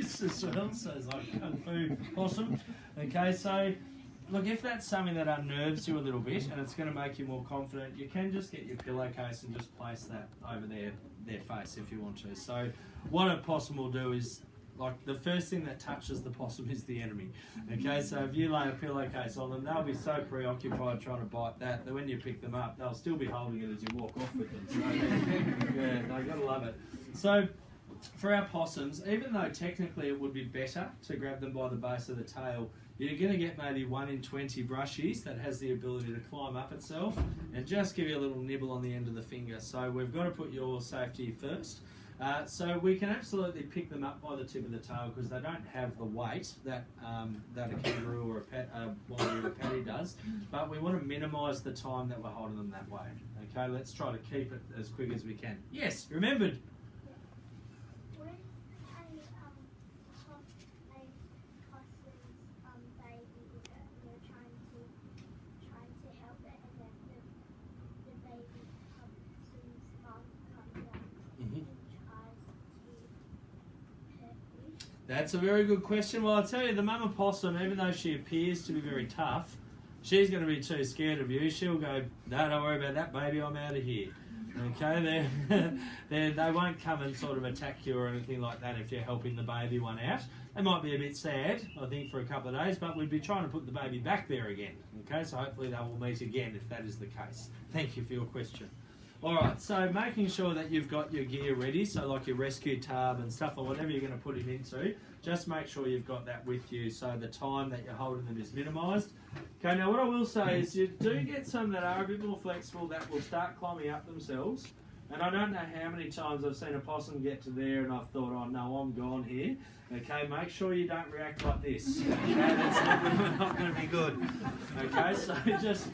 this as well, so it's like Kung Fu possum. Okay, so look, if that's something that unnerves you a little bit and it's going to make you more confident, you can just get your pillowcase and just place that over their face if you want to. So what a possum will do is, like, the first thing that touches the possum is the enemy. Okay, so if you lay a pillowcase on them, they'll be so preoccupied trying to bite that when you pick them up, they'll still be holding it as you walk off with them. So yeah, no, you've got to love it. So for our possums, even though technically it would be better to grab them by the base of the tail, you're going to get maybe 1 in 20 brushies that has the ability to climb up itself and just give you a little nibble on the end of the finger. So we've got to put your safety first. So we can absolutely pick them up by the tip of the tail because they don't have the weight that a kangaroo or a wallaby or a paddy does, but we want to minimise the time that we're holding them that way. Okay, let's try to keep it as quick as we can. Yes, remembered. That's a very good question. Well, I'll tell you, the mama possum, even though she appears to be very tough, she's going to be too scared of you. She'll go, no, don't worry about that, baby, I'm out of here. Okay, they won't come and sort of attack you or anything like that if you're helping the baby one out. They might be a bit sad, I think, for a couple of days, but we'd be trying to put the baby back there again. Okay, so hopefully they will meet again if that is the case. Thank you for your question. Alright, so making sure that you've got your gear ready, so like your rescue tub and stuff or whatever you're going to put him into, just make sure you've got that with you so the time that you're holding them is minimised. Okay, now what I will say is you do get some that are a bit more flexible that will start climbing up themselves, and I don't know how many times I've seen a possum get to there and I've thought, oh no, I'm gone here. Okay, make sure you don't react like this. Okay, that's not going to be good. Okay, so just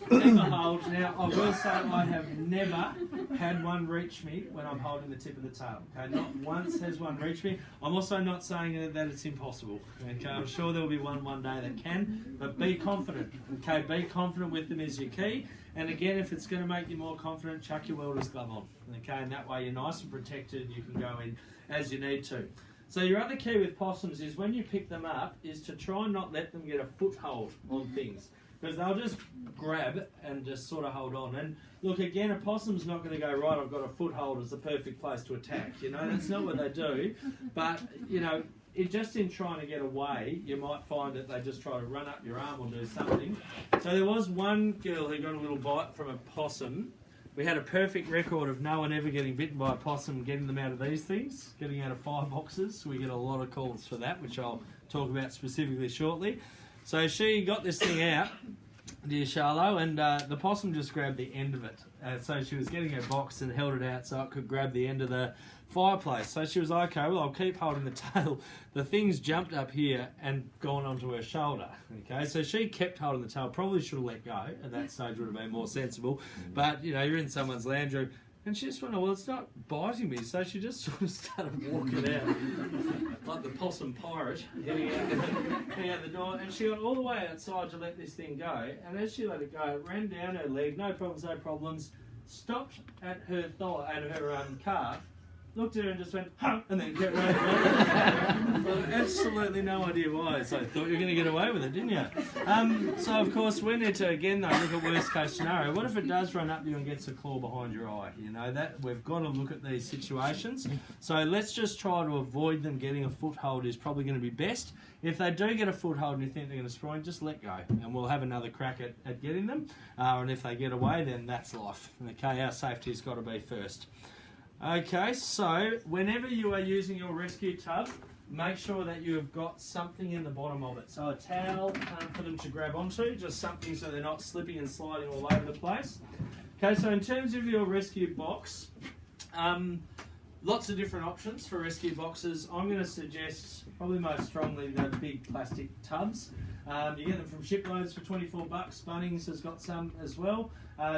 keep a hold. Now, I will say I have never had one reach me when I'm holding the tip of the tail. Okay, not once has one reached me. I'm also not saying that it's impossible. Okay, I'm sure there will be one day that can, but be confident. Okay, be confident with them is your key. And again, if it's going to make you more confident, chuck your welder's glove on. Okay, and that way you're nice and protected. You can go in as you need to. So your other key with possums is when you pick them up is to try and not let them get a foothold on things, because they'll just grab and just sort of hold on. And look, again, a possum's not going to go, right, I've got a foothold, it's the perfect place to attack. You know, that's not what they do. But, you know, just in trying to get away, you might find that they just try to run up your arm or do something. So there was one girl who got a little bite from a possum. We had a perfect record of no one ever getting bitten by a possum, getting them out of these things, getting out of fireboxes. We get a lot of calls for that, which I'll talk about specifically shortly. So she got this thing out, dear Charlo, and the possum just grabbed the end of it. So she was getting her box and held it out so it could grab the end of the fireplace. So she was like, okay, well, I'll keep holding the tail. The thing's jumped up here and gone onto her shoulder. Okay, so she kept holding the tail. Probably should have let go. At that stage would have been more sensible. But, you know, you're in someone's lounge room. And she just went, oh, well, it's not biting me. So she just sort of started walking out like the possum pirate, heading out the door. And she got all the way outside to let this thing go. And as she let it go, it ran down her leg, no problems, stopped at her thigh, at her calf, looked at her and just went, huh, and then kept running. Well, absolutely no idea why. So I thought you were going to get away with it, didn't you? So, of course, we need to, again, though, look at worst case scenario. What if it does run up you and gets a claw behind your eye? You know, that we've got to look at these situations. So let's just try to avoid them getting a foothold is probably going to be best. If they do get a foothold and you think they're going to sprain, just let go and we'll have another crack at getting them. And if they get away, then that's life. Okay, our safety's got to be first. Okay, so whenever you are using your rescue tub, make sure that you have got something in the bottom of it. So a towel for them to grab onto, just something so they're not slipping and sliding all over the place. Okay, so in terms of your rescue box, lots of different options for rescue boxes. I'm going to suggest probably most strongly the big plastic tubs. You get them from Shiploads for $24. Bunnings has got some as well.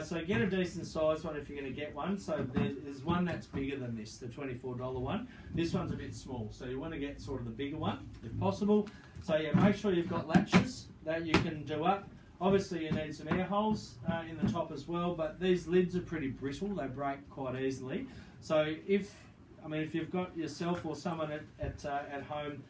So get a decent sized one if you're going to get one. So there's one that's bigger than this, the $24 one. This one's a bit small, so you want to get sort of the bigger one if possible. So yeah, make sure you've got latches that you can do up. Obviously you need some air holes in the top as well, but these lids are pretty brittle, they break quite easily. So if I mean, if you've got yourself or someone at home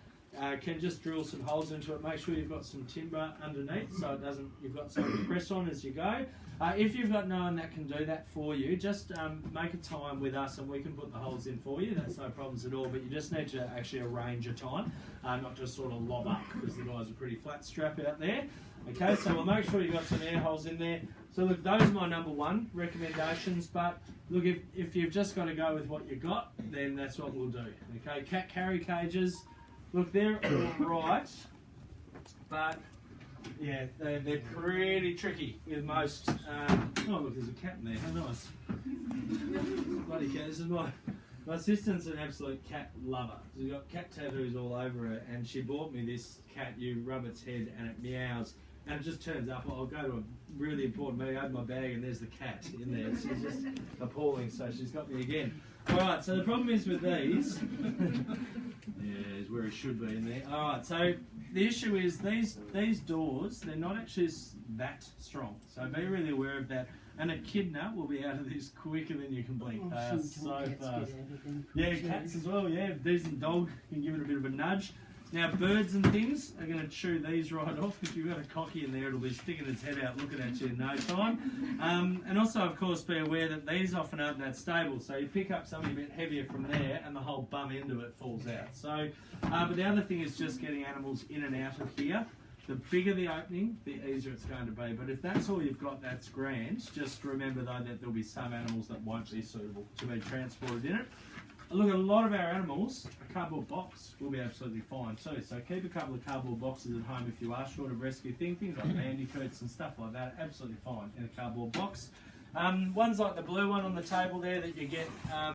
can just drill some holes into it. Make sure you've got some timber underneath so it doesn't. You've got something to press on as you go. If you've got no one that can do that for you, just make a time with us and we can put the holes in for you. That's no problems at all. But you just need to actually arrange a time, not just sort of lob up because the guys are pretty flat strap out there. Okay, so we'll make sure you've got some air holes in there. So look, those are my number one recommendations. But look, if you've just got to go with what you got, then that's what we'll do. Okay, cat carry cages. Look, they're all right, but yeah, they're pretty tricky with most. Oh, look, there's a cat in there. How nice. Bloody cat. This is my assistant's an absolute cat lover. She's got cat tattoos all over her, and she bought me this cat. You rub its head, and it meows, and it just turns up. I'll go to a really important meeting, open my bag, and there's the cat in there. She's just appalling, so she's got me again. Alright, so the problem is with these, yeah, is where it should be in there. Alright, so the issue is these doors, they're not actually that strong. So be really aware of that. And a echidna will be out of this quicker than you can blink. So fast. Yeah, cats as well, yeah. A decent dog can give it a bit of a nudge. Now, birds and things are going to chew these right off. If you've got a cocky in there, it'll be sticking its head out looking at you in no time. And also, of course, be aware that these often aren't that stable. So you pick up something a bit heavier from there and the whole bum end of it falls out. So, but the other thing is just getting animals in and out of here. The bigger the opening, the easier it's going to be. But if that's all you've got, that's grand. Just remember, though, that there'll be some animals that won't be suitable to be transported in it. Look, a lot of our animals, a cardboard box will be absolutely fine too. So keep a couple of cardboard boxes at home if you are short of rescue things like bandicoots and stuff like that, absolutely fine in a cardboard box. Ones like the blue one on the table there that you get